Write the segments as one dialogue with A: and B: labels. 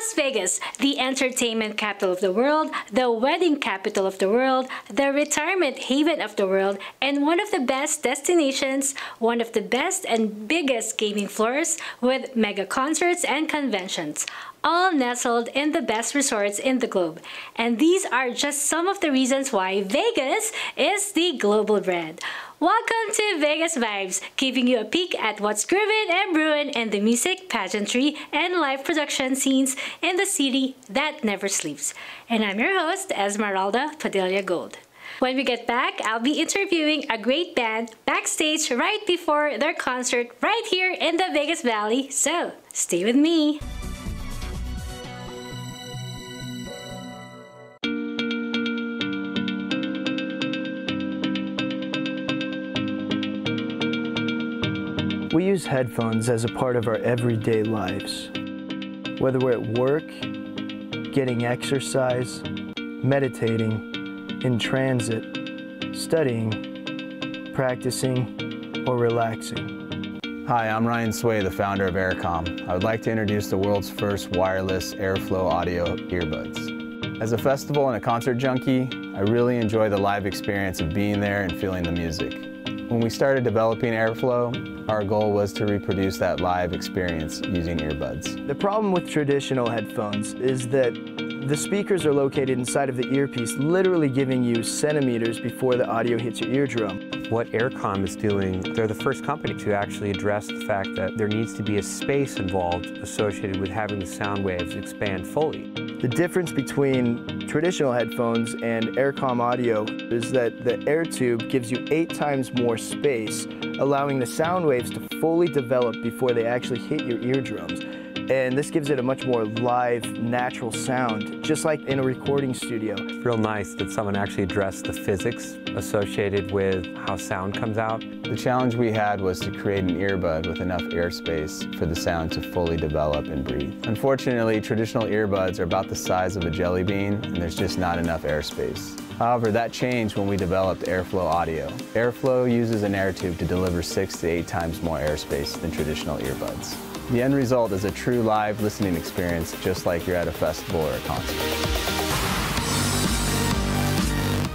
A: Las Vegas, the entertainment capital of the world, the wedding capital of the world, the retirement haven of the world, and one of the best destinations, one of the best and biggest gaming floors with mega concerts and conventions, all nestled in the best resorts in the globe. And these are just some of the reasons why Vegas is the global brand. Welcome to Vegas Vibes, giving you a peek at what's grooving and brewing in the music, pageantry, and live production scenes in the city that never sleeps. And I'm your host, Esmeralda Padilla-Gould. When we get back, I'll be interviewing a great band backstage right before their concert right here in the Vegas Valley, so stay with me.
B: We use headphones as a part of our everyday lives. Whether we're at work, getting exercise, meditating, in transit, studying, practicing, or relaxing.
C: Hi, I'm Ryan Sway, the founder of Aircom. I would like to introduce the world's first wireless airflow audio earbuds. As a festival and a concert junkie, I really enjoy the live experience of being there and feeling the music. When we started developing Airflow, our goal was to reproduce that live experience using earbuds.
B: The problem with traditional headphones is that the speakers are located inside of the earpiece, literally giving you centimeters before the audio hits your eardrum.
D: What Aircom is doing, they're the first company to actually address the fact that there needs to be a space involved associated with having the sound waves expand fully.
B: The difference between traditional headphones and Aircom audio is that the air tube gives you 8 times more space, allowing the sound waves to fully develop before they actually hit your eardrums. And this gives it a much more live, natural sound, just like in a recording studio.
D: It's real nice that someone actually addressed the physics associated with how sound comes out.
C: The challenge we had was to create an earbud with enough airspace for the sound to fully develop and breathe. Unfortunately, traditional earbuds are about the size of a jelly bean, and there's just not enough airspace. However, that changed when we developed Airflow Audio. Airflow uses an air tube to deliver 6 to 8 times more airspace than traditional earbuds. The end result is a true live listening experience, just like you're at a festival or a concert.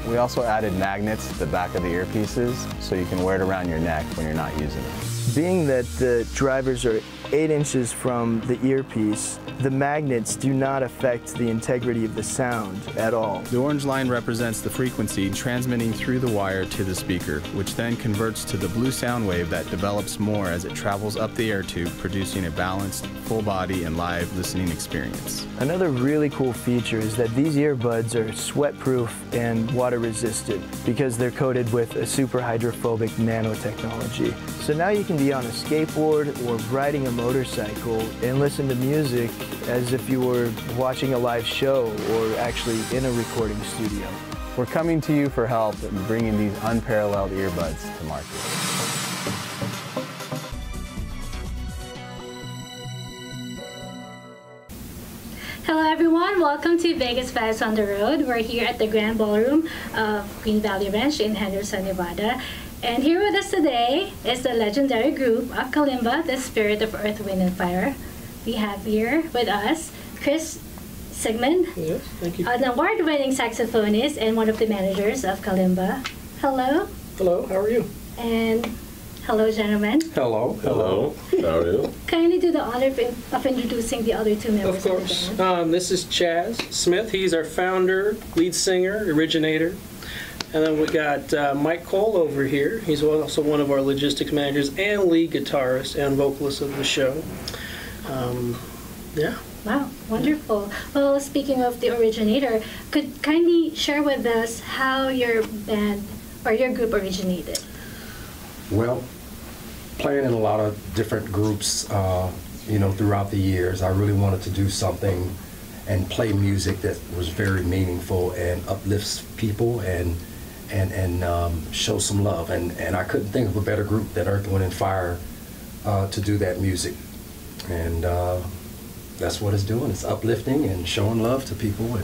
C: We also added magnets to the back of the earpieces so you can wear it around your neck when you're not using it.
B: Being that the drivers are 8 inches from the earpiece, the magnets do not affect the integrity of the sound at all.
E: The orange line represents the frequency transmitting through the wire to the speaker, which then converts to the blue sound wave that develops more as it travels up the air tube, producing a balanced, full body and live listening experience.
B: Another really cool feature is that these earbuds are sweat-proof and water-resistant because they're coated with a super hydrophobic nanotechnology. So now you can be on a skateboard or riding a motorcycle and listen to music as if you were watching a live show or actually in a recording studio.
C: We're coming to you for help in bringing these unparalleled earbuds to market.
A: Hello everyone, welcome to Vegas Vibes on the Road. We're here at the Grand Ballroom of Green Valley Ranch in Henderson, Nevada. And here with us today is the legendary group of Kalimba, the spirit of earth, wind, and fire. We have here with us Chris Siegmund,
F: yes, thank you.
A: An award-winning saxophonist and one of the managers of Kalimba. Hello.
F: Hello, how are you?
A: And hello, gentlemen.
F: Hello. Hello. How are you?
A: Kindly do the honor of introducing the other 2 members
F: Of course.
A: of the band.
F: This is Chazz Smith. He's our founder, lead singer, originator. And then we got Mike Cole over here. He's also one of our logistics managers and lead guitarist and vocalist of the show. Yeah.
A: Wow, wonderful. Well, speaking of the originator, could kindly share with us how your band or your group originated?
G: Well, playing in a lot of different groups, you know, throughout the years, I really wanted to do something and play music that was very meaningful and uplifts people and show some love. And I couldn't think of a better group than Earth, Wind, and Fire to do that music. And that's what it's doing. It's uplifting and showing love to people.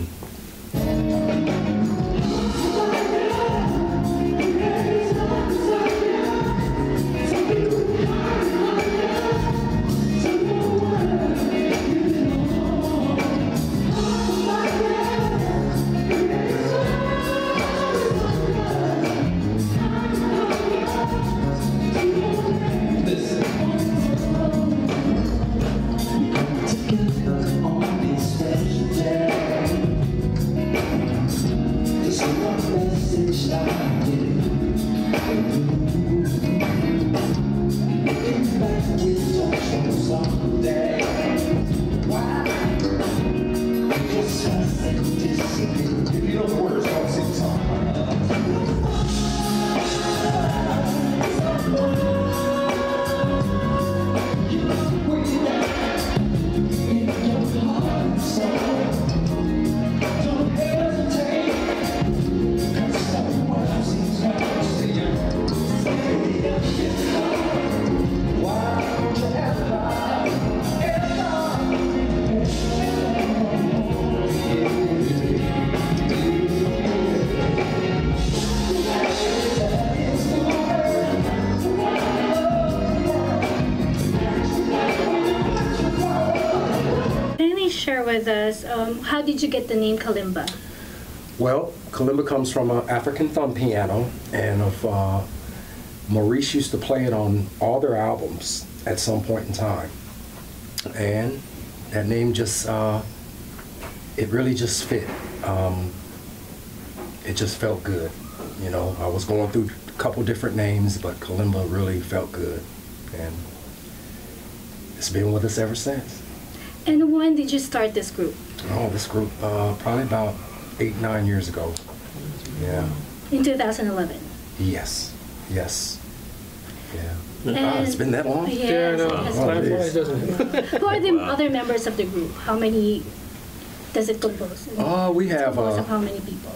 A: Share with us, how did you get the name Kalimba?
G: Well, Kalimba comes from an African thumb piano, and Maurice used to play it on all their albums at some point in time. And that name just, it really just fit. It just felt good. You know, I was going through a couple different names, but Kalimba really felt good. And it's been with us ever since.
A: And when did you start this group?
G: Oh, this group, probably about 8-9 years ago. Yeah.
A: In 2011?
G: Yes. Yes. Yeah.
A: And
G: It's been that long?
A: Yes,
F: Yeah, I know.
A: yes.
F: Time flies, doesn't it?
A: Who are the other members of the group? How many does it compose?
G: We have,
A: Compose of how many people?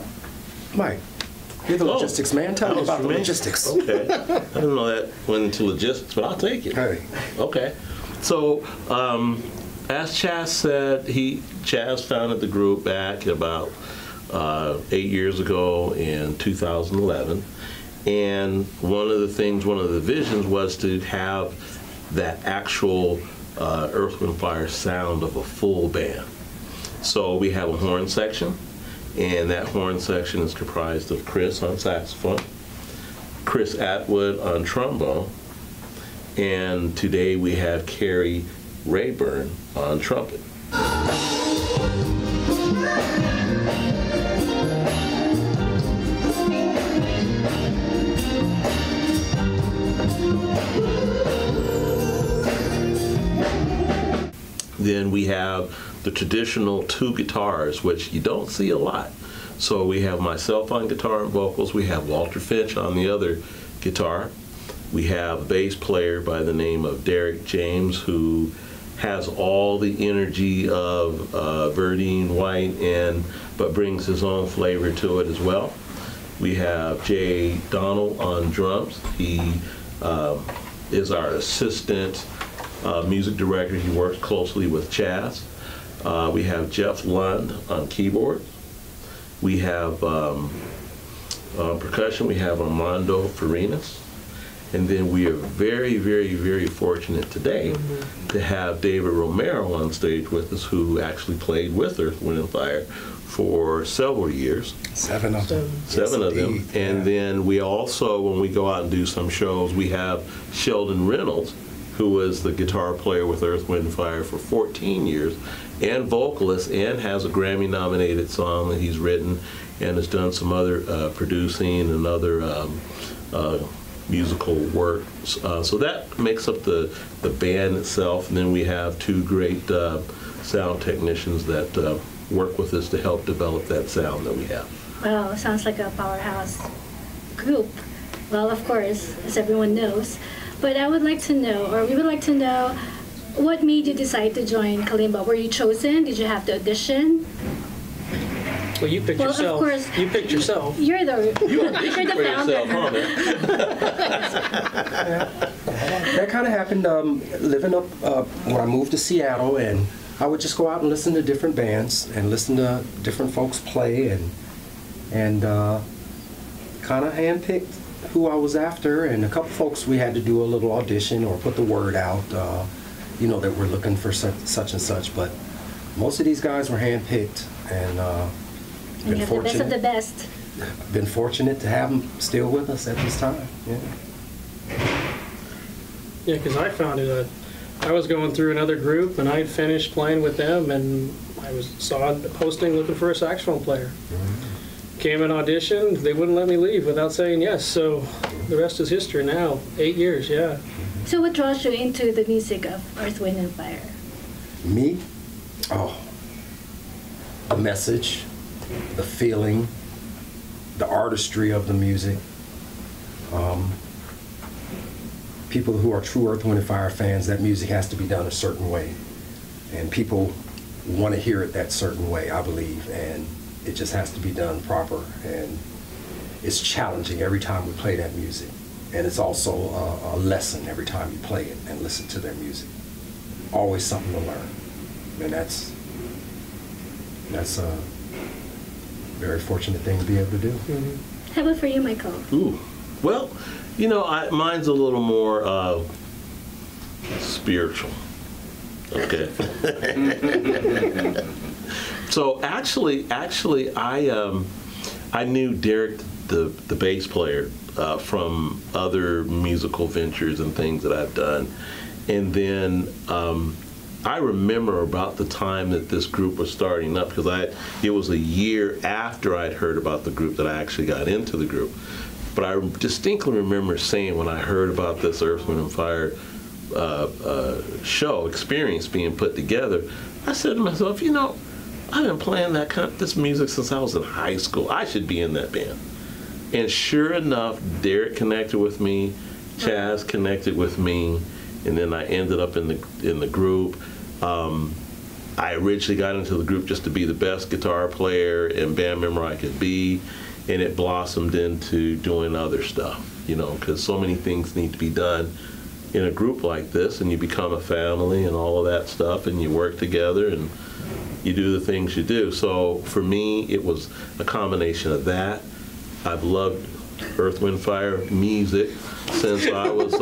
G: Mike, you're the logistics man. Tell me about the logistics.
H: Okay. I didn't know that went into logistics, but I'll take it.
G: Hey.
H: Okay. So, as Chazz said, Chazz founded the group back about 8 years ago in 2011. And one of the visions was to have that actual Earth, Wind, Fire sound of a full band. So we have a horn section, and that horn section is comprised of Chris on saxophone, Chris Atwood on trombone, and today we have Carrie Rayburn on trumpet. Then we have the traditional 2 guitars, which you don't see a lot. So we have myself on guitar and vocals, we have Walter Finch on the other guitar, we have a bass player by the name of Derek James, who has all the energy of Verdine White, but brings his own flavor to it as well. We have Jay Donald on drums. He is our assistant music director. He works closely with Chazz. We have Jeff Lund on keyboard. We have percussion. We have Armando Farinas. And then we are very, very, very fortunate today to have David Romero on stage with us, who actually played with Earth, Wind, and Fire for several years.
G: 7 of them.
H: Seven
G: Yes,
H: of them.
G: indeed.
H: And then we also, when we go out and do some shows, we have Sheldon Reynolds, who was the guitar player with Earth, Wind, and Fire for 14 years, and vocalist, and has a Grammy-nominated song that he's written, and has done some other producing and other musical work. So that makes up the band itself. And then we have 2 great sound technicians that work with us to help develop that sound that we have.
A: Wow, sounds like a powerhouse group. Well, of course, as everyone knows. But I would like to know, or we would like to know, what made you decide to join Kalimba? Were you chosen? Did you have to audition?
F: Well, you picked
A: Well, of
F: yourself.
A: course.
F: You picked yourself.
A: You're the
H: For yourself, huh,
A: founder.
H: man?
G: That kind of happened living up when I moved to Seattle, and I would just go out and listen to different bands and listen to different folks play, and kind of handpicked who I was after. And a couple folks, we had to do a little audition or put the word out, you know, that we're looking for such and such. But most of these guys were handpicked, and
A: You have the best of the best.
G: been fortunate to have them still with us at this time. Yeah.
F: Yeah, because I found it. I was going through another group, and I had finished playing with them, and I saw a posting looking for a saxophone player. Came and auditioned. They wouldn't let me leave without saying yes. So the rest is history now. 8 years, yeah.
A: So what draws you into the music of Earth, Wind, and Fire?
G: Me? Oh. the message, the feeling, the artistry of the music. People who are true Earth, Wind & Fire fans, that music has to be done a certain way. And people want to hear it that certain way, I believe, and it just has to be done proper. And it's challenging every time we play that music. And it's also a lesson every time you play it and listen to their music. Always something to learn. And that's a very fortunate thing to be able to do.
A: Mm-hmm. How about for you, Michael?
H: Ooh, well, you know, mine's a little more spiritual. Okay. So actually, I knew Derek, the bass player, from other musical ventures and things that I've done, and then I remember about the time that this group was starting up, because it was a year after I'd heard about the group that I actually got into the group. But I distinctly remember saying, when I heard about this Earth, Wind & Fire show experience being put together, I said to myself, you know, I've been playing this music since I was in high school. I should be in that band. And sure enough, Derek connected with me, Chazz connected with me, and then I ended up in the group. I originally got into the group just to be the best guitar player and band member I could be, and it blossomed into doing other stuff, you know, because so many things need to be done in a group like this, and you become a family and all of that stuff, and you work together and you do the things you do. So for me, it was a combination of that. I've loved Earth, Wind, Fire music since I was,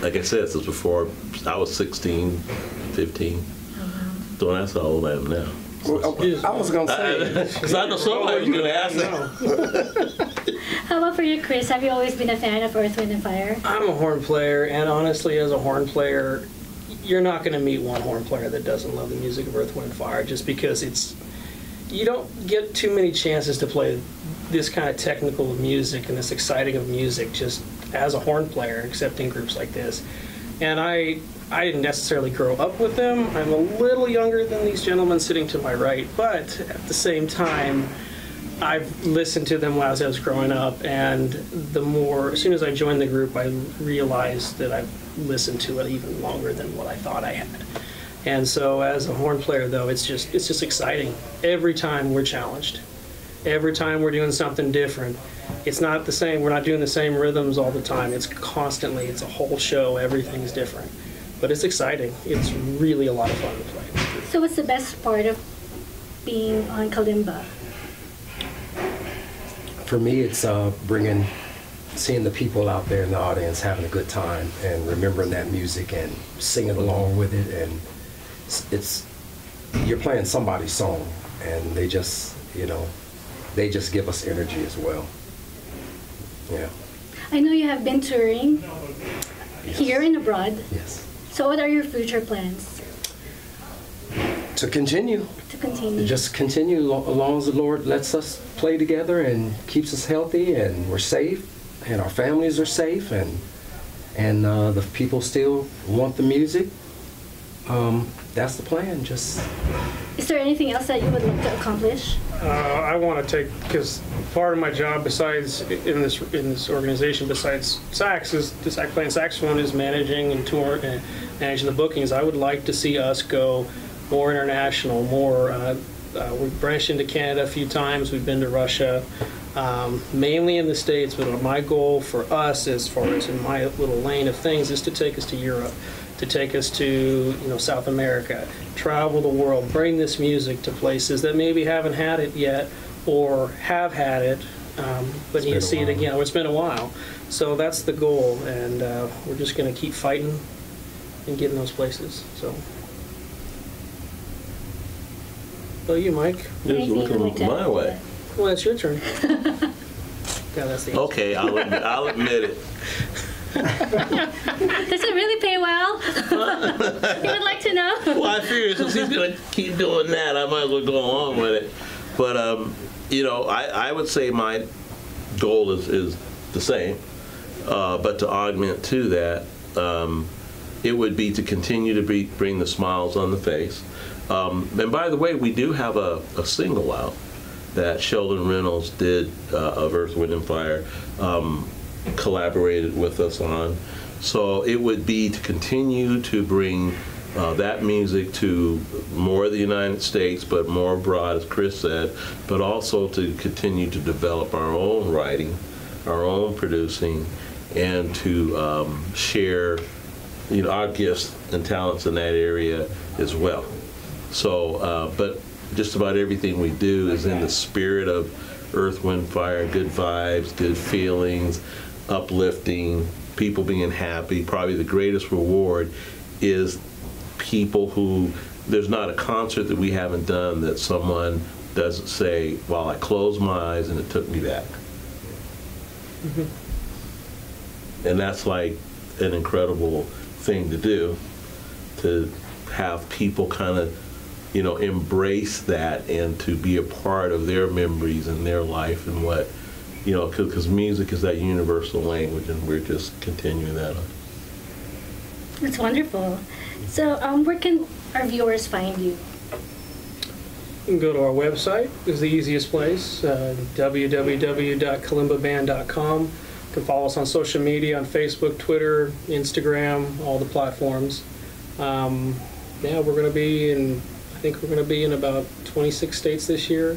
H: like I said, since before I was 16, 15. Don't ask how old I am now.
G: Well, I was going to say.
H: Because I know somebody was going to ask that.
A: How about for you, Chris? Have you always been a fan of Earth, Wind & Fire?
F: I'm a horn player, and honestly, as a horn player, you're not going to meet one horn player that doesn't love the music of Earth, Wind & Fire, just because you don't get too many chances to play this kind of technical music and this exciting of music just as a horn player, except in groups like this. And I didn't necessarily grow up with them. I'm a little younger than these gentlemen sitting to my right, but at the same time, I've listened to them as I was growing up, and as soon as I joined the group, I realized that I've listened to it even longer than what I thought I had. And so as a horn player, though, it's just exciting. Every time we're challenged. Every time we're doing something different. It's not the same. We're not doing the same rhythms all the time. It's constantly, it's a whole show. Everything's different. But it's exciting. It's really a lot of fun to play.
A: So what's the best part of being on Kalimba?
G: For me, it's seeing the people out there in the audience having a good time and remembering that music and singing along with it. And you're playing somebody's song, and they just give us energy as well. Yeah.
A: I know you have been touring here and abroad.
G: Yes.
A: So what are your future plans?
G: To continue.
A: To continue.
G: Just continue as long as the Lord lets us play together and keeps us healthy and we're safe and our families are safe and the people still want the music. That's the plan. Just.
A: Is there anything else that you would like to accomplish?
F: I want to because part of my job, besides in this organization, besides sax, playing saxophone, is managing and touring and managing the bookings. I would like to see us go more international, more. We've branched into Canada a few times. We've been to Russia, mainly in the States. But my goal for us, as far as in my little lane of things, is to take us to Europe, to take us to South America, travel the world, bring this music to places that maybe haven't had it yet or have had it, but need to see it again. It's been a while. So that's the goal, and we're just going to keep fighting and getting those places. So. Well, you, Mike.
H: Just looking my way.
F: Well, that's your turn. Yeah, that's the answer.
H: Okay, I'll admit it.
A: Does it really pay well? You would like to know?
H: Well, I figured since he's going to keep doing that, I might as well go along with it. But, I would say my goal is the same, but to augment to that, it would be to continue to bring the smiles on the face. And by the way, we do have a single out that Sheldon Reynolds did of Earth, Wind, and Fire, collaborated with us on. So it would be to continue to bring that music to more of the United States, but more abroad, as Chris said, but also to continue to develop our own writing, our own producing, and to share, our gifts and talents in that area as well. So, but just about everything we do is in the spirit of Earth, Wind, Fire, good vibes, good feelings, uplifting, people being happy. Probably the greatest reward is people who, there's not a concert that we haven't done that someone doesn't say, well, I closed my eyes and it took me back. Mm-hmm. And that's like an incredible thing to do, to have people kind of, embrace that and to be a part of their memories and their life and what, because music is that universal language, and we're just continuing that on.
A: That's wonderful. So where can our viewers find you?
F: You can go to our website, is the easiest place, www.kalimbaband.com. You can follow us on social media, on Facebook, Twitter, Instagram, all the platforms. We're going to be in, I think we're going to be in about 26 states this year.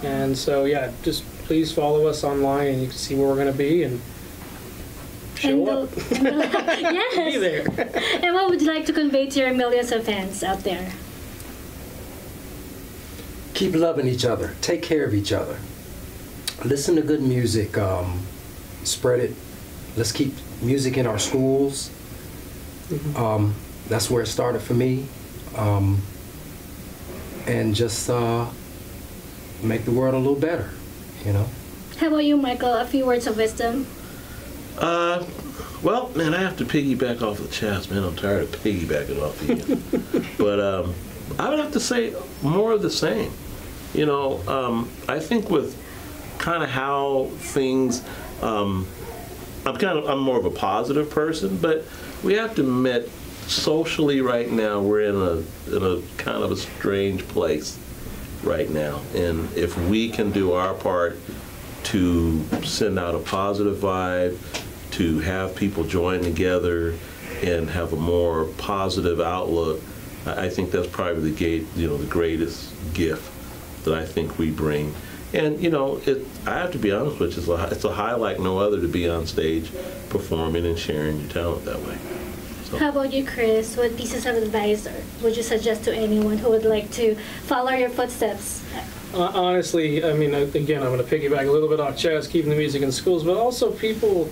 F: And so, just please follow us online and you can see where we're going to be and show up.
A: Yes.
F: Be there.
A: And what would you like to convey to your millions of fans out there?
G: Keep loving each other. Take care of each other. Listen to good music. Spread it. Let's keep music in our schools. Mm-hmm. That's where it started for me. And just make the world a little better,
A: How about you, Michael? A few words of wisdom?
H: Well, man, I have to piggyback off of Chazz, man. I'm tired of piggybacking off of you. But I would have to say more of the same. I think with kind of how things, I'm more of a positive person, but we have to admit, socially right now, we're in a kind of a strange place right now. And if we can do our part to send out a positive vibe, to have people join together and have a more positive outlook, I think that's probably the greatest gift that I think we bring. And I have to be honest with you, it's a high like no other to be on stage performing and sharing your talent that way. So.
A: How about you, Chris? What pieces of advice would you suggest to anyone who would like to follow your footsteps?
F: Honestly, again, I'm going to piggyback a little bit off Chazz, keeping the music in schools, but also people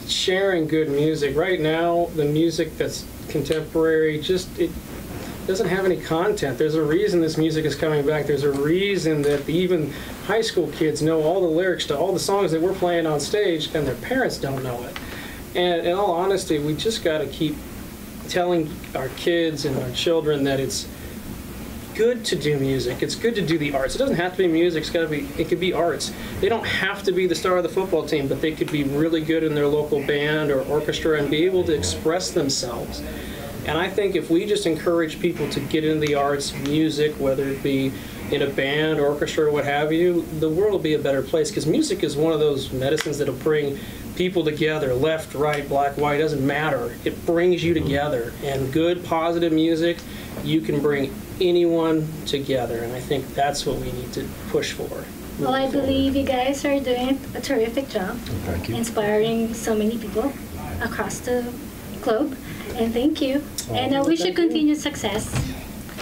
F: sharing good music. Right now, the music that's contemporary, it doesn't have any content. There's a reason this music is coming back. There's a reason that even high school kids know all the lyrics to all the songs that we're playing on stage, and their parents don't know it. And in all honesty, we just got to keep telling our kids and our children that it's good to do music. It's good to do the arts. It doesn't have to be music. It could be arts. They don't have to be the star of the football team, but they could be really good in their local band or orchestra and be able to express themselves. And I think if we just encourage people to get into the arts, music, whether it be in a band, orchestra, or what have you, the world will be a better place, because music is one of those medicines that will bring people together, left, right, black, white, doesn't matter. It brings you together. And good, positive music, you can bring anyone together. And I think that's what we need to push for.
A: Well, I believe you guys are doing a terrific job.
G: Thank you.
A: Inspiring so many people across the globe. And thank you. And I wish you continued success.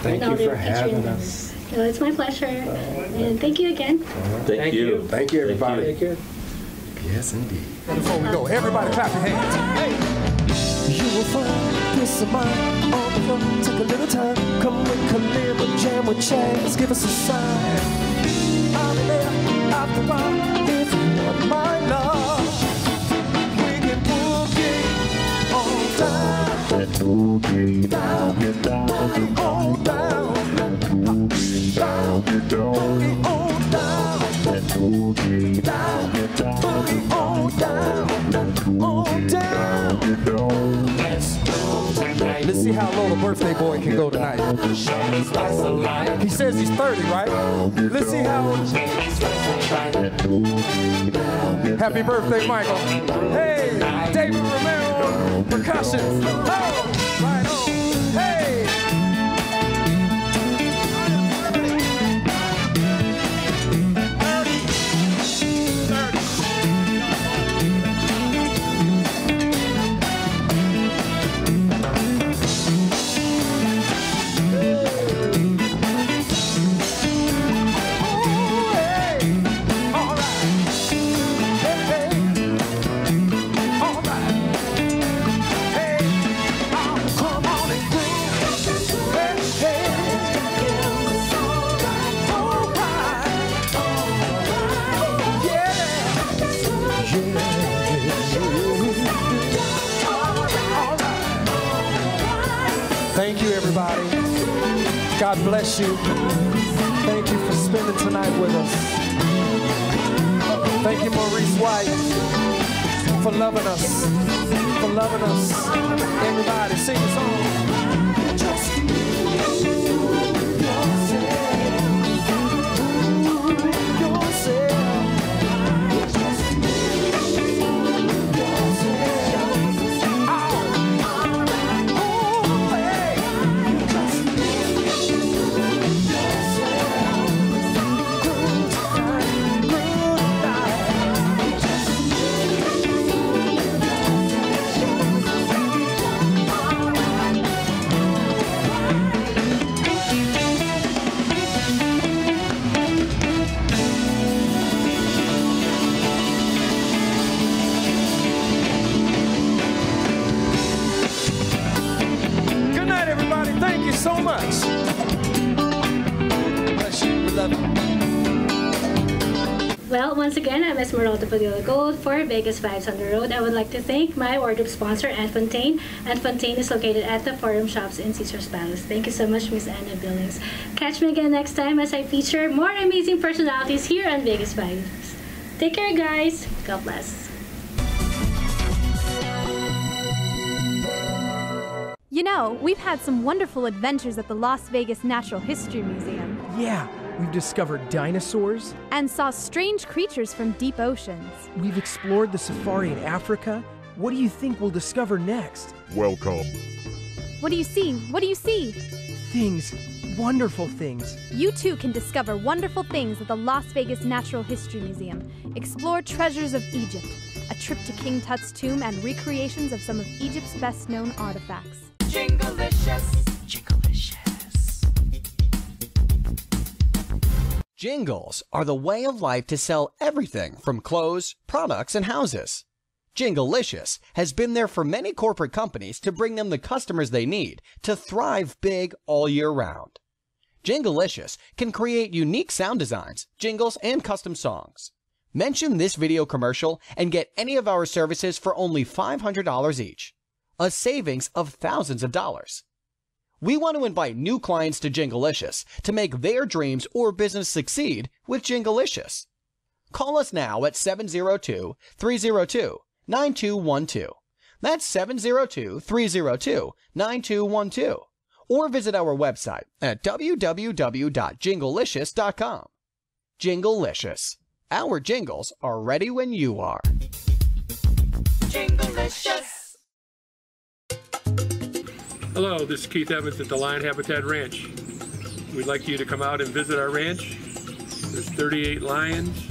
G: Thank you for having us.
A: No, it's my pleasure. And thank you again.
H: Thank you.
G: Thank you, everybody.
F: Take care.
G: Yes, indeed.
I: Before we go, everybody clap your hands. Hey. You will find peace of mind on the road. Take a little time. Come with Kalimba, jam with Chazz. Give us a sign. I'll be there after a while if you want my love. We can boogie all down. Boogie down, get down, all down. Boogie all down. Boogie down, get down, boogie all down, all down. Let's go tonight. Let's see how low the birthday boy can go tonight. He says he's 30, right? Let's see how old. Happy birthday, Michael. Hey, David Romero on percussion. Oh, right on. Hey. Thank you, everybody. God bless you. Thank you for spending tonight with us. Thank you, Maurice White, for loving us. For loving us. Everybody, sing a song. Just so much. Bless you. We love you.
A: Well, once again, I'm Esmeralda Padilla-Gould for Vegas Vibes on the Road. I would like to thank my wardrobe sponsor, Fontaine. Fontaine is located at the Forum Shops in Caesars Palace. Thank you so much, Miss Anna Billings. Catch me again next time as I feature more amazing personalities here on Vegas Vibes. Take care, guys. God bless.
J: You know, we've had some wonderful adventures at the Las Vegas Natural History Museum.
K: Yeah, we've discovered dinosaurs.
J: And saw strange creatures from deep oceans.
K: We've explored the safari in Africa. What do you think we'll discover next?
L: Welcome.
J: What do you see? What do you see?
K: Things. Wonderful things.
J: You too can discover wonderful things at the Las Vegas Natural History Museum. Explore treasures of Egypt, a trip to King Tut's tomb, and recreations of some of Egypt's best-known artifacts.
M: Jinglicious. Jinglicious.
N: Jingles are the way of life to sell everything from clothes, products, and houses. Jinglicious has been there for many corporate companies to bring them the customers they need to thrive big all year round. Jinglicious can create unique sound designs, jingles, and custom songs. Mention this video commercial and get any of our services for only $500 each. A savings of thousands of dollars. We want to invite new clients to Jinglicious to make their dreams or business succeed with Jinglicious. Call us now at 702-302-9212. That's 702-302-9212. Or visit our website at www.jinglicious.com. Jinglicious. Our jingles are ready when you are.
M: Jinglicious.
O: Hello, this is Keith Evans at the Lion Habitat Ranch. We'd like you to come out and visit our ranch. There's 38 lions,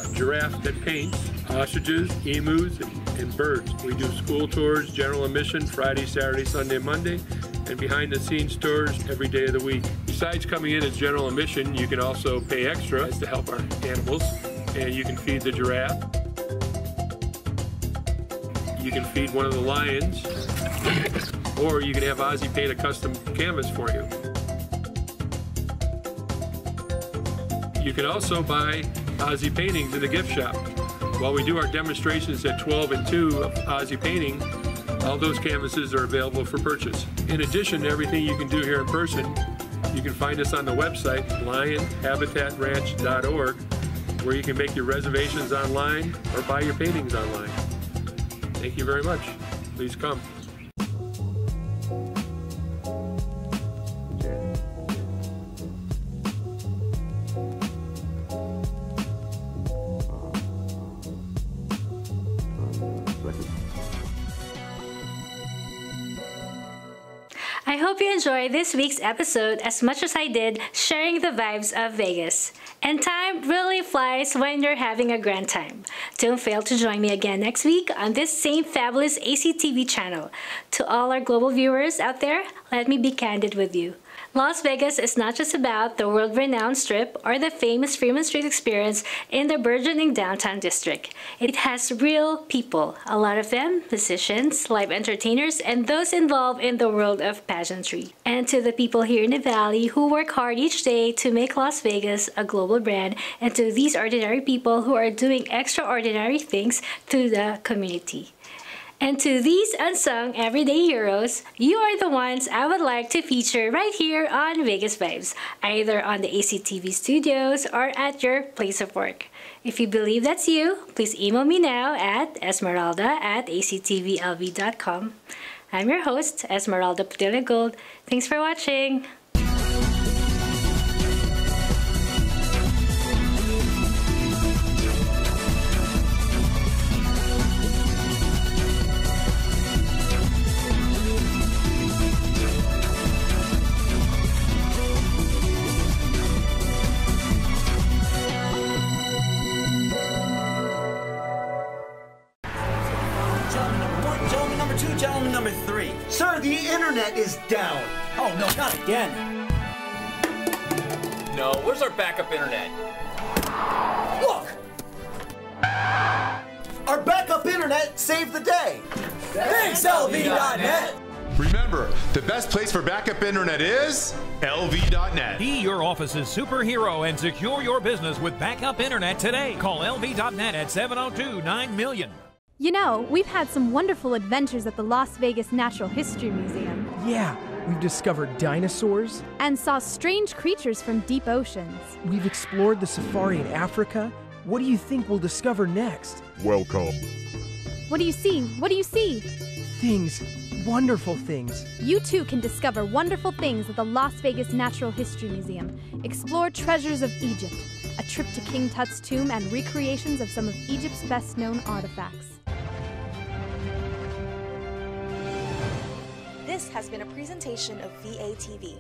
O: a giraffe that paints, ostriches, emus, and birds. We do school tours, general admission, Friday, Saturday, Sunday, Monday, and behind-the-scenes tours every day of the week. Besides coming in as general admission, you can also pay extra to help our animals, and you can feed the giraffe. You can feed one of the lions, or you can have Ozzy paint a custom canvas for you. You can also buy Ozzy paintings in the gift shop. While we do our demonstrations at 12 and 2 of Ozzy painting, all those canvases are available for purchase. In addition to everything you can do here in person, you can find us on the website, lionhabitatranch.org, where you can make your reservations online or buy your paintings online. Thank you very much. Please come.
A: I hope you enjoyed this week's episode as much as I did sharing the vibes of Vegas. And time really flies when you're having a grand time. Don't fail to join me again next week on this same fabulous ACTV channel. To all our global viewers out there, let me be candid with you. Las Vegas is not just about the world-renowned Strip or the famous Fremont Street experience in the burgeoning downtown district. It has real people, a lot of them musicians, live entertainers, and those involved in the world of pageantry. And to the people here in the Valley who work hard each day to make Las Vegas a global brand, and to these ordinary people who are doing extraordinary things to the community. And to these unsung everyday heroes, you are the ones I would like to feature right here on Vegas Vibes, either on the ACTV studios or at your place of work. If you believe that's you, please email me now at esmeralda@actvlv.com. I'm your host, Esmeralda Padilla-Gould. Thanks for watching.
L: Gentleman number 3. Sir, the internet is down. Oh, no, not again.
P: No, where's our backup internet?
L: Look! Our backup internet saved the day. Thanks, LV.net.
Q: Remember, the best place for backup internet is LV.net.
R: Be your office's superhero and secure your business with backup internet today. Call LV.net at 702-9000000.
J: You know, we've had some wonderful adventures at the Las Vegas Natural History Museum.
K: Yeah, we've discovered dinosaurs.
J: And saw strange creatures from deep oceans.
K: We've explored the safari in Africa. What do you think we'll discover next?
Q: Welcome.
J: What do you see? What do you see?
K: Things. Wonderful things.
J: You too can discover wonderful things at the Las Vegas Natural History Museum. Explore treasures of Egypt, a trip to King Tut's tomb, and recreations of some of Egypt's best-known artifacts.
S: This has been a presentation of VATV.